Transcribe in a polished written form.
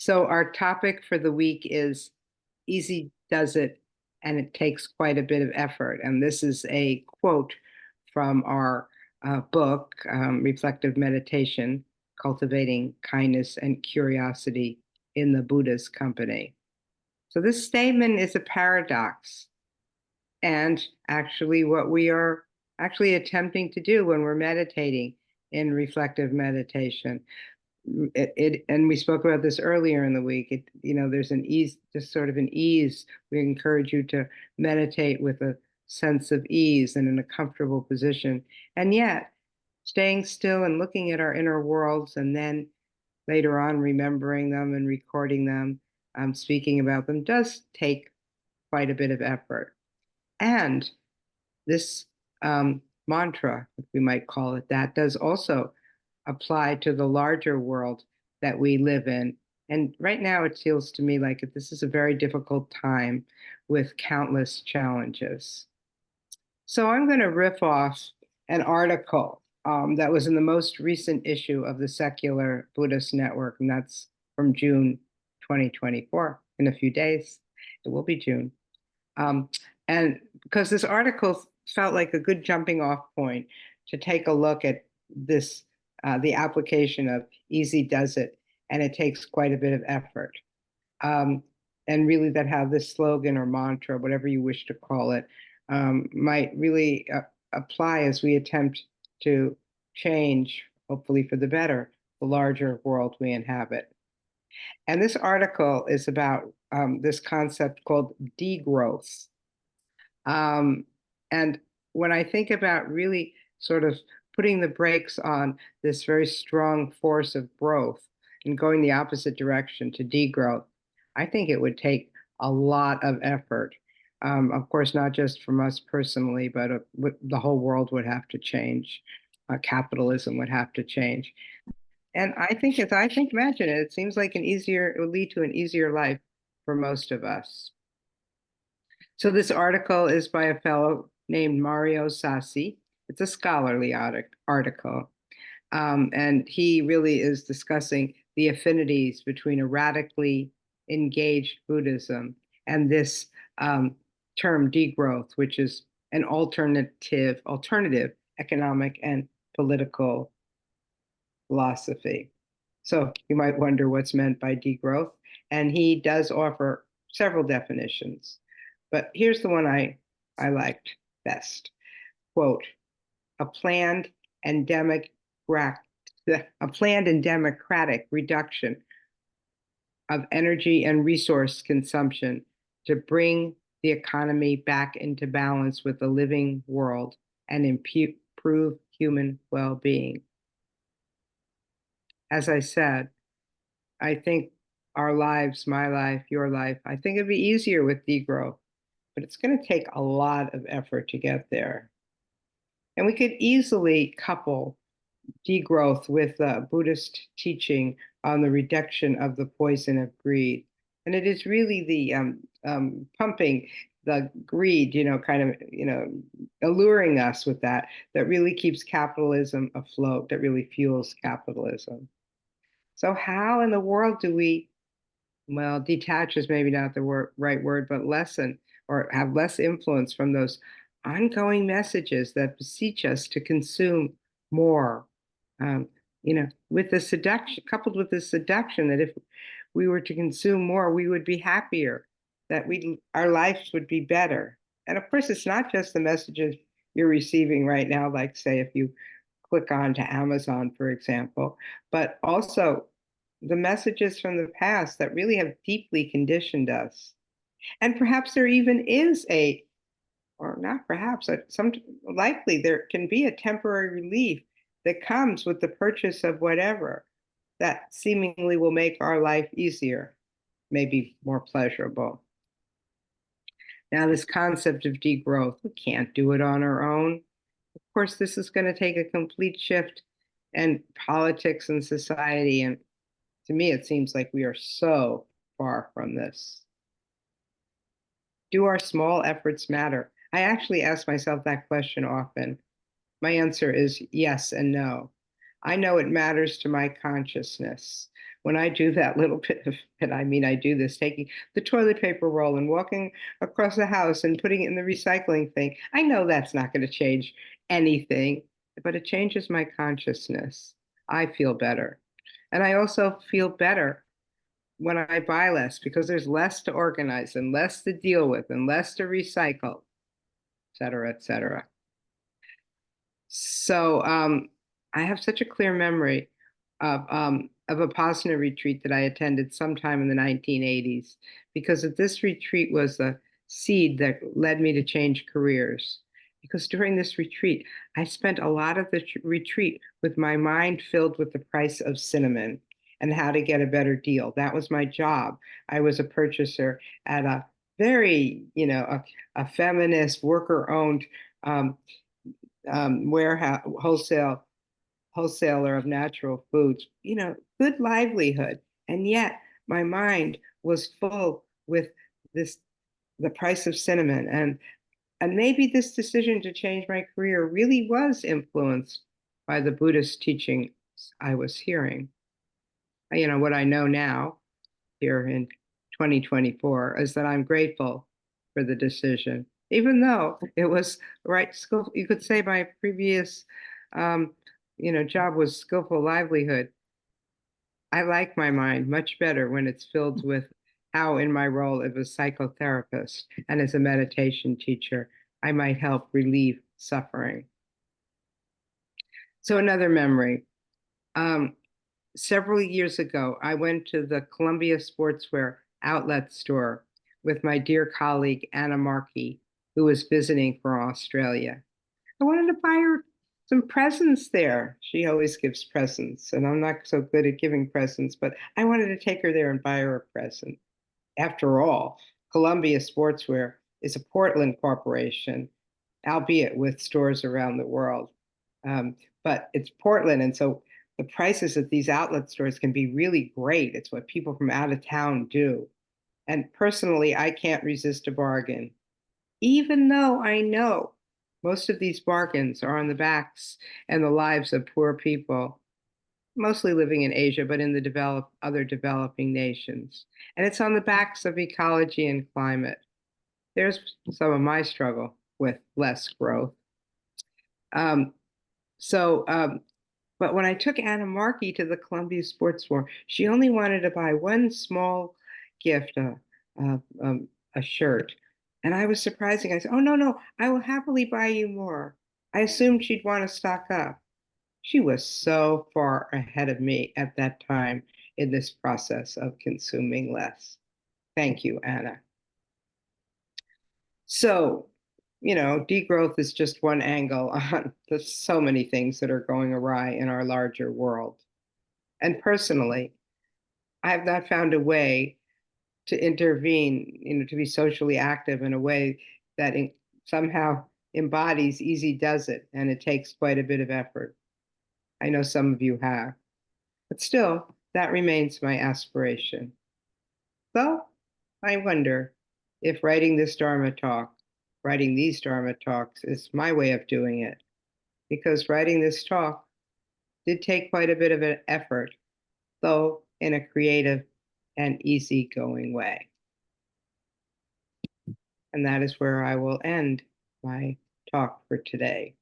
So our topic for the week is easy does it, and it takes quite a bit of effort. And this is a quote from our book, Reflective Meditation, Cultivating Kindness and Curiosity in the Buddhist Company. So this statement is a paradox, and actually what we are actually attempting to do when we're meditating in reflective meditation. And we spoke about this earlier in the week. There's an ease, just sort of an ease. We encourage you to meditate with a sense of ease and in a comfortable position, and yet staying still and looking at our inner worlds, and then later on remembering them and recording them, speaking about them, does take quite a bit of effort. And this mantra, if we might call it that, does also apply to the larger world that we live in. And right now, it feels to me like this is a very difficult time with countless challenges. So I'm going to riff off an article that was in the most recent issue of the Secular Buddhist Network, and that's from June 2024. In a few days, it will be June. And because this article felt like a good jumping off point to take a look at this, the application of easy does it, and it takes quite a bit of effort. And really that how this slogan or mantra, whatever you wish to call it, might really apply as we attempt to change, hopefully for the better, the larger world we inhabit. And this article is about this concept called degrowth. And when I think about really sort of putting the brakes on this very strong force of growth and going the opposite direction to degrowth, I think it would take a lot of effort. Of course, not just from us personally, but the whole world would have to change. Capitalism would have to change. And I think, imagine it, it seems like it would lead to an easier life for most of us. So this article is by a fellow named Mario Sassi. It's a scholarly article. And he really is discussing the affinities between a radically engaged Buddhism and this term degrowth, which is an alternative economic and political philosophy. So you might wonder what's meant by degrowth. And he does offer several definitions. But here's the one I liked best. Quote, a planned and democratic reduction of energy and resource consumption to bring the economy back into balance with the living world and improve human well-being. As I said, I think our lives, my life, your life, I think it'd be easier with degrowth, but it's going to take a lot of effort to get there. And we could easily couple degrowth with Buddhist teaching on the reduction of the poison of greed. And it is really the pumping the greed, alluring us with that really keeps capitalism afloat, that really fuels capitalism. So how in the world do we, detach is maybe not the right word, but lessen or have less influence from those ongoing messages that beseech us to consume more, with the seduction, coupled with the seduction that if we were to consume more, we would be happier, that our lives would be better. And of course, it's not just the messages you're receiving right now, like say if you click on to Amazon, for example, but also the messages from the past that really have deeply conditioned us. And perhaps there even is or not perhaps, likely there can be a temporary relief that comes with the purchase of whatever that seemingly will make our life easier, maybe more pleasurable. Now, this concept of degrowth, we can't do it on our own. Of course, this is going to take a complete shift in politics and society. And to me, it seems like we are so far from this. Do our small efforts matter? I actually ask myself that question often. My answer is yes and no. I know it matters to my consciousness. When I do that little bit of it, I mean, I do this, taking the toilet paper roll and walking across the house and putting it in the recycling thing. I know that's not going to change anything, but it changes my consciousness. I feel better. And I also feel better when I buy less because there's less to organize and less to deal with and less to recycle, et cetera, et cetera. So I have such a clear memory of a Vipassana retreat that I attended sometime in the 1980s, because this retreat was the seed that led me to change careers. Because during this retreat, I spent a lot of the retreat with my mind filled with the price of cinnamon and how to get a better deal. That was my job. I was a purchaser at a very, a feminist worker-owned um, warehouse wholesaler of natural foods, good livelihood. And yet my mind was full with this, the price of cinnamon. And maybe this decision to change my career really was influenced by the Buddhist teachings I was hearing. What I know now here in 2024 is that I'm grateful for the decision, even though it was right skill. You could say my previous, um, job was skillful livelihood. I like my mind much better when it's filled with how, in my role as a psychotherapist and as a meditation teacher, I might help relieve suffering. So another memory. Um, Several years ago, I went to the Columbia Sportswear outlet store with my dear colleague, Anna Markey, who was visiting from Australia. I wanted to buy her some presents there. She always gives presents, and I'm not so good at giving presents, but I wanted to take her there and buy her a present. After all, Columbia Sportswear is a Portland corporation, albeit with stores around the world. Um, but it's Portland, and so the prices at these outlet stores can be really great. It's what people from out of town do. And personally, I can't resist a bargain, even though I know most of these bargains are on the backs and the lives of poor people, mostly living in Asia, but in the other developing nations. And it's on the backs of ecology and climate. There's some of my struggle with less growth. Um, so, but when I took Anna Markey to the Columbia Sports Store, she only wanted to buy one small gift, a shirt. And I was surprising. I said, "Oh, no, no, I will happily buy you more." I assumed she'd want to stock up. She was so far ahead of me at that time in this process of consuming less. Thank you, Anna. So, degrowth is just one angle on the so many things that are going awry in our larger world. And personally, I have not found a way to intervene, to be socially active in a way that somehow embodies easy does it, and it takes quite a bit of effort. I know some of you have, but still, that remains my aspiration. So I wonder if writing these Dharma talks is my way of doing it, because writing this talk did take quite a bit of an effort, though in a creative and easygoing way. And that is where I will end my talk for today.